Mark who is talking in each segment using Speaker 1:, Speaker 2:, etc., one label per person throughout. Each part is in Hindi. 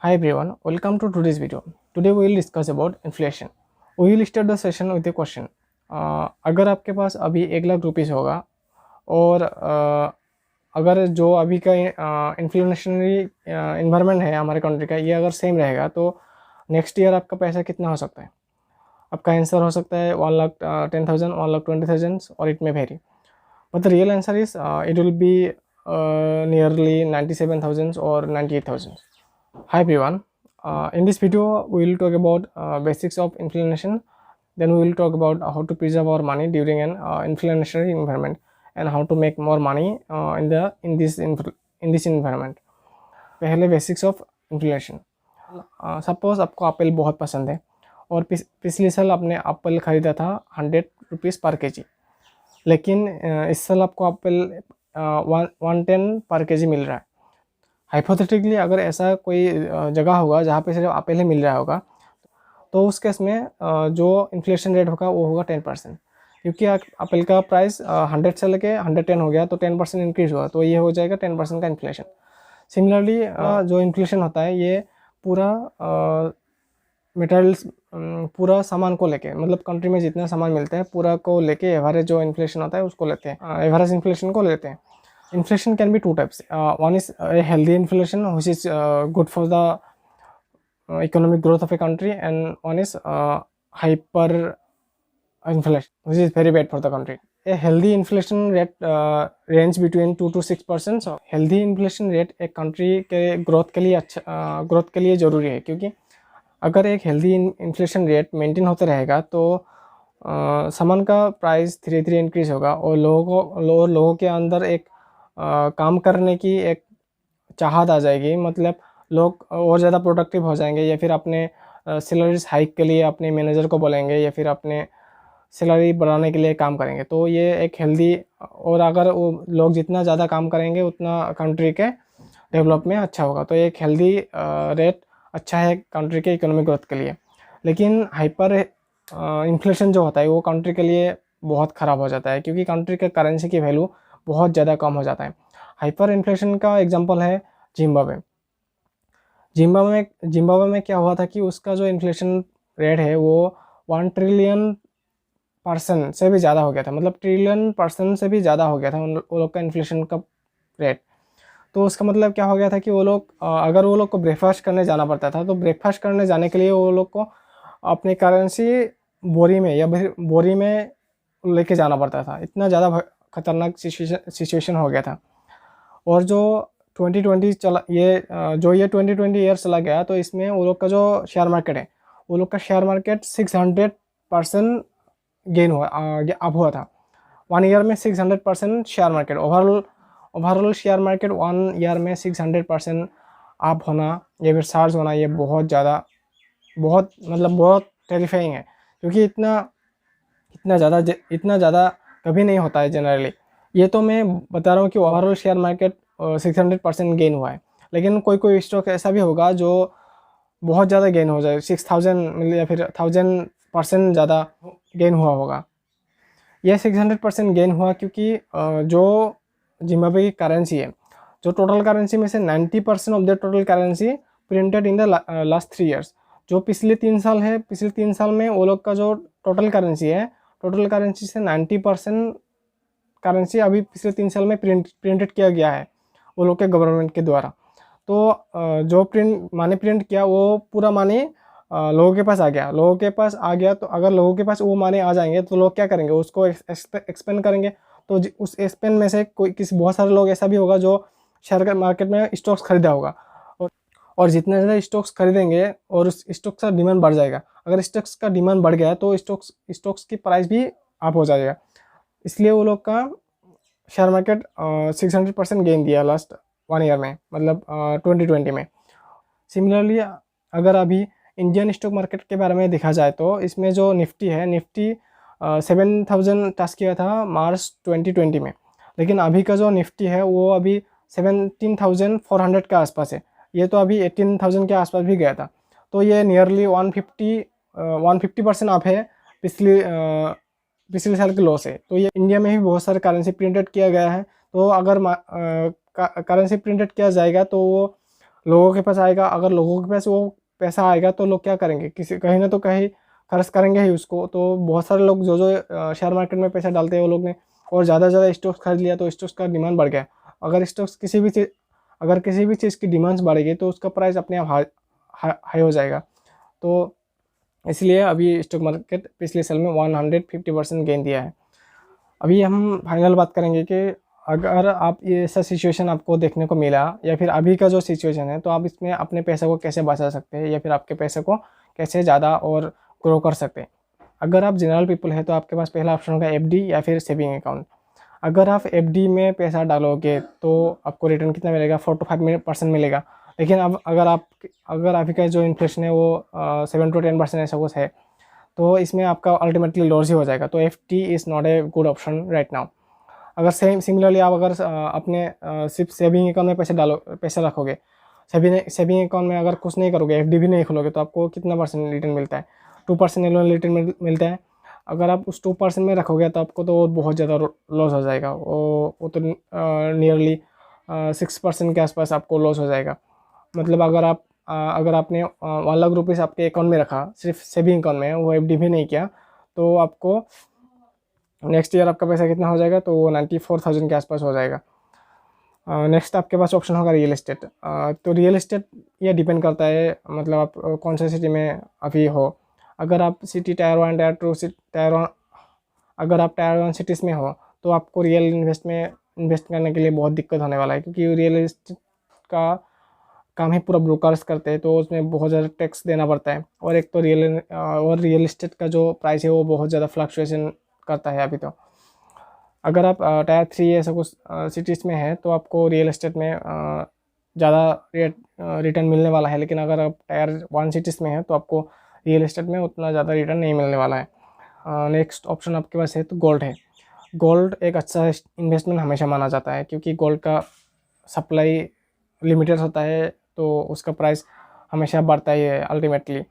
Speaker 1: Hi everyone, welcome to today's video. Today we will discuss about inflation. We will start the session with a question. अगर आपके पास अभी 1 लाख रुपीज़ होगा और अगर जो अभी का इन्फ्लेशनरी इन्वायरमेंट है हमारे कंट्री का, ये अगर सेम रहेगा तो नेक्स्ट ईयर आपका पैसा कितना हो सकता है? आपका आंसर हो सकता है 1,10,000, 1,20,000 और it may very. But the real answer is it will be nearly 97,000 or 98,000. Hi everyone. In this video we will talk about basics of inflation. Then we will talk about how to preserve our money during an inflationary environment and how to make more money in this environment. पहले बेसिक्स ऑफ इन्फ्लेशन. सपोज आपको एप्पल बहुत पसंद है और पिछले साल आपने एप्पल ख़रीदा था 100 रुपीज़ पर केजी, लेकिन इस साल आपको एप्पल 110 पर केजी मिल रहा है. हाइपोथेटिकली अगर ऐसा कोई जगह होगा जहाँ पे सिर्फ एप्पल ही मिल रहा होगा, तो उस केस में जो इन्फ्लेशन रेट होगा वो होगा 10%, क्योंकि एप्पल का प्राइस 100 से लेके 110 हो गया तो 10% इंक्रीज़ हुआ, तो ये हो जाएगा 10% का इन्फ्लेशन. सिमिलरली जो इन्फ्लेशन होता है ये पूरा मटेरियल्स, पूरा सामान को लेके, मतलब कंट्री में जितना सामान मिलता है पूरा को लेके एवरेज जो इन्फ्लेशन होता है उसको लेते हैं, एवरेज इन्फ्लेशन को लेते हैं. Inflation can be two types. One is a healthy inflation, which is good for the economic growth of a country, and one is hyper inflation, which is very bad for the country. A healthy inflation rate range between 2 to 6%. So healthy inflation rate एक country के growth के लिए अच्छा growth के लिए ज़रूरी है, क्योंकि अगर एक healthy inflation rate मेंटेन होते रहेगा तो सामान का प्राइस धीरे धीरे इंक्रीज होगा और लोगों के अंदर एक काम करने की एक चाहत आ जाएगी. मतलब लोग और ज़्यादा प्रोडक्टिव हो जाएंगे, या फिर अपने सैलरीज हाइक के लिए अपने मैनेजर को बोलेंगे, या फिर अपने सैलरी बढ़ाने के लिए काम करेंगे. तो ये एक हेल्दी, और अगर वो लोग जितना ज़्यादा काम करेंगे उतना कंट्री के डेवलप में अच्छा होगा. तो एक हेल्दी रेट अच्छा है कंट्री के इकोनॉमिक ग्रोथ के लिए. लेकिन हाइपर इन्फ्लेशन जो होता है वो कंट्री के लिए बहुत ख़राब हो जाता है, क्योंकि कंट्री के करेंसी की वैल्यू बहुत ज़्यादा कम हो जाता है. हाइपर इन्फ्लेशन का एग्जांपल है जिम्बाब्वे. जिम्बाब्वे में क्या हुआ था कि उसका जो इन्फ्लेशन रेट है वो 1 ट्रिलियन % से भी ज़्यादा हो गया था. मतलब ट्रिलियन % से भी ज़्यादा हो गया था वो लोग का इन्फ्लेशन का रेट. तो उसका मतलब क्या हो गया था कि वो लोग अगर वो लोग को ब्रेकफास्ट करने जाना पड़ता था, तो ब्रेकफास्ट करने जाने के लिए वो लोग को अपनी करेंसी बोरी में या बोरी में लेके जाना पड़ता था. इतना ज़्यादा खतरनाक सिचुएशन हो गया था. और जो 2020 चला, ये 2020 ईयर चला गया, तो इसमें वो लोग का जो शेयर मार्केट है, वो लोग का शेयर मार्केट 600% गेन हुआ, अप हुआ था. 1 ईयर में 600% share market, overall share market 1 year में 600% अप होना या फिर चार्ज होना, ये बहुत ज़्यादा बहुत टेरिफाइंग है, क्योंकि इतना ज़्यादा कभी नहीं होता है जनरली. ये तो मैं बता रहा हूँ कि ओवरऑल शेयर मार्केट 600% गेन हुआ है, लेकिन कोई स्टॉक ऐसा भी होगा जो बहुत ज़्यादा गेन हो जाए, 6,000 या फिर 1,000% ज़्यादा गेन हुआ होगा. यह 600% गेन हुआ क्योंकि जो जिम्बाब्वे की करेंसी है, जो टोटल करेंसी में से 90% of the total currency printed in the last 3 years. जो पिछले 3 साल है, पिछले 3 साल में वो लोग का जो टोटल करेंसी है, टोटल करेंसी से 90% करेंसी अभी पिछले 3 साल में प्रिंटेड किया गया है वो लोग के गवर्नमेंट के द्वारा. तो जो मनी प्रिंट किया वो पूरा मनी लोगों के पास आ गया. तो अगर लोगों के पास वो मनी आ जाएंगे तो लोग क्या करेंगे, उसको एक्सपेंड करेंगे. तो उस एक्सपेंड में से बहुत सारे लोग ऐसा भी होगा जो शेयर मार्केट में स्टॉक्स खरीदा होगा, और जितने ज़्यादा स्टॉक्स खरीदेंगे और उस स्टॉक्स का डिमांड बढ़ जाएगा. अगर स्टॉक्स का डिमांड बढ़ गया तो स्टॉक्स की प्राइस भी अप हो जाएगा. इसलिए वो लोग का शेयर मार्केट 600% गेन दिया लास्ट 1 ईयर में, मतलब 2020 में. सिमिलरली अगर अभी इंडियन स्टॉक मार्केट के बारे में देखा जाए तो इसमें जो निफ्टी है, निफ्टी 7,000 टच किया था मार्च 2020 में, लेकिन अभी का जो निफ्टी है वो अभी 17,400 के आसपास है. ये तो अभी 18,000 के आसपास भी गया था. तो ये नियरली 150% अप है पिछले साल के लॉस है. तो ये इंडिया में भी बहुत सारे करेंसी प्रिंटेड किया गया है. तो अगर करेंसी प्रिंटेड किया जाएगा तो वो लोगों के पास आएगा, अगर लोगों के पास वो पैसा आएगा तो लोग क्या करेंगे, किसी कहीं ना तो कहीं खर्च करेंगे ही उसको। तो बहुत सारे लोग जो जो शेयर मार्केट में पैसा डालते हैं वो लोग ने और ज़्यादा से ज़्यादा स्टॉक्स खरीद लिया तो स्टॉक्स का डिमांड बढ़ गया। अगर स्टॉक्स किसी भी चीज़ की डिमांड्स बढ़ेगी तो उसका प्राइस अपने आप हाई हो जाएगा। तो इसलिए अभी स्टॉक मार्केट पिछले साल में 150% गेन दिया है। अभी हम फाइनल बात करेंगे कि अगर आप ये ऐसा सिचुएशन आपको देखने को मिला या फिर अभी का जो सिचुएशन है, तो आप इसमें अपने पैसे को कैसे बचा सकते हैं या फिर आपके पैसे को कैसे ज़्यादा और ग्रो कर सकते हैं। अगर आप जनरल पीपल है तो आपके पास पहला ऑप्शन होगा एफडी या फिर सेविंग अकाउंट। अगर आप एफडी में पैसा डालोगे तो आपको रिटर्न कितना मिलेगा, 4 to 5% मिलेगा। लेकिन अब अगर आपकी का जो इन्फ्लेशन है वो 7 to 10% ऐसा कुछ है, तो इसमें आपका अल्टीमेटली लॉस ही हो जाएगा। तो FD is not a good option right now. अगर सिमिलरली आप अगर अपने सिर्फ सेविंग अकाउंट में पैसा रखोगे, सेविंग अकाउंट में अगर कुछ नहीं करोगे, एफडी भी नहीं खोलोगे, तो आपको कितना परसेंट रिटर्न मिलता है, 2% एनुअल रिटर्न मिलता है। अगर आप उस 2% में रखोगे तो आपको तो बहुत ज़्यादा लॉस हो जाएगा, वो तो नियरली 6% के आसपास आपको लॉस हो जाएगा। मतलब अगर आपने 1 लाख रुपीज़ आपके अकाउंट में रखा, सिर्फ सेविंग अकाउंट में, वो एफडी भी नहीं किया, तो आपको नेक्स्ट ईयर आपका पैसा कितना हो जाएगा, तो वो 94,000 के आसपास हो जाएगा। नेक्स्ट आपके पास ऑप्शन होगा रियल एस्टेट। तो रियल एस्टेट ये डिपेंड करता है, मतलब आप कौन सा सिटी में अभी हो। अगर आप सिटी टायर 1 टायर 2 टायर 1 अगर आप टायर 1 सिटीज़ में हो तो आपको रियल इन्वेस्ट करने के लिए बहुत दिक्कत होने वाला है, क्योंकि रियल एस्टेट का काम ही पूरा ब्रोकर्स करते हैं, तो उसमें बहुत ज़्यादा टैक्स देना पड़ता है। और एक तो रियल एस्टेट का जो प्राइस है वो बहुत ज़्यादा फ्लक्चुएशन करता है अभी। तो अगर आप टायर 3 ऐसा कुछ सिटीज़ में है तो आपको रियल एस्टेट में ज़्यादा रिटर्न मिलने वाला है। लेकिन अगर आप टायर 1 सिटीज़ में है तो आपको रियल एस्टेट में उतना ज़्यादा रिटर्न नहीं मिलने वाला है। नेक्स्ट ऑप्शन आपके पास है तो गोल्ड है। गोल्ड एक अच्छा इन्वेस्टमेंट हमेशा माना जाता है, क्योंकि गोल्ड का सप्लाई लिमिटेड होता है, तो उसका प्राइस हमेशा बढ़ता ही है अल्टीमेटली।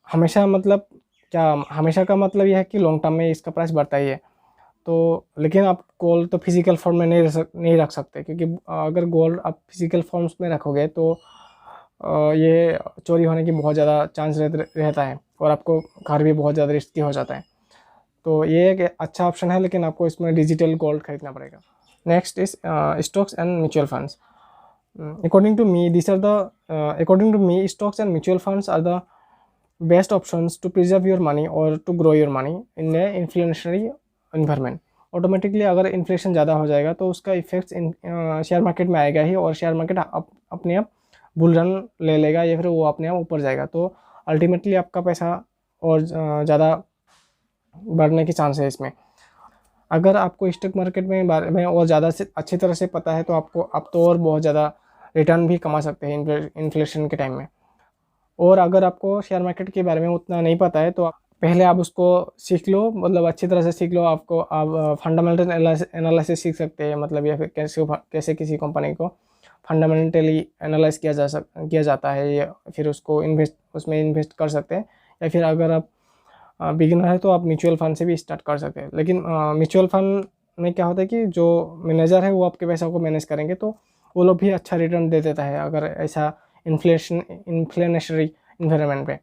Speaker 1: हमेशा मतलब क्या, हमेशा का मतलब यह है कि लॉन्ग टर्म में इसका प्राइस बढ़ता ही है। तो लेकिन आप गोल्ड तो फिजिकल फॉर्म में नहीं रख सकते, क्योंकि अगर गोल्ड आप फिजिकल फॉर्म्स में रखोगे तो ये चोरी होने की बहुत ज़्यादा चांस रहता है, और आपको घर भी बहुत ज़्यादा रिस्की हो जाता है। तो ये एक अच्छा ऑप्शन है, लेकिन आपको इसमें डिजिटल गोल्ड खरीदना पड़ेगा। Next is stocks and mutual funds. According to me, according to me, stocks and mutual funds are the best options to preserve your money or to grow your money in a inflationary environment. Automatically अगर इन्फ्लेशन ज़्यादा हो जाएगा तो उसका इफेक्ट्स शेयर मार्केट में आएगा ही, और शेयर मार्केट अपने आप बुल रन ले लेगा या फिर वो अपने आप ऊपर जाएगा। तो अल्टीमेटली आपका पैसा और ज़्यादा बढ़ने की चांस है इसमें। अगर आपको स्टॉक मार्केट में बारे में और ज़्यादा से अच्छी तरह से पता है तो आप तो और बहुत ज़्यादा रिटर्न भी कमा सकते हैं इन्फ्लेशन के टाइम में। और अगर आपको शेयर मार्केट के बारे में उतना नहीं पता है तो पहले आप उसको सीख लो, मतलब अच्छी तरह से सीख लो। आप फंडामेंटल एनालिसिस सीख सकते हैं, मतलब या फिर कैसे किसी कंपनी को फंडामेंटली एनालाइज किया जाता है, या फिर उसमें इन्वेस्ट कर सकते हैं। या फिर अगर आप बिगिनर है तो आप म्यूचुअल फंड से भी स्टार्ट कर सकते हैं। लेकिन म्यूचुअल फंड में क्या होता है कि जो मैनेजर है वो आपके पैसा को मैनेज करेंगे, तो वो लोग भी अच्छा रिटर्न दे देता है अगर ऐसा इन्फ्लेशनरी इन्वायरमेंट पे।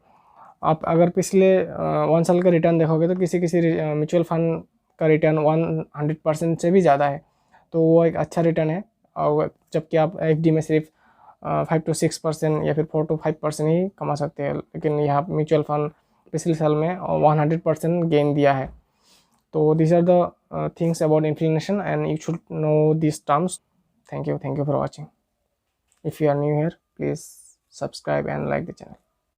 Speaker 1: आप अगर पिछले 1 साल का रिटर्न देखोगे तो किसी म्यूचुअल फंड का रिटर्न 100% से भी ज़्यादा है, तो वो एक अच्छा रिटर्न है। और जबकि आप एफडी में सिर्फ 5 to 6% या फिर 4 to 5% ही कमा सकते हैं, लेकिन यहाँ म्यूचुअल फंड पिछले साल में 100% गेन दिया है। तो these are the things about inflation and you should know these terms. Thank you for watching. If you are new here, please subscribe and like the channel.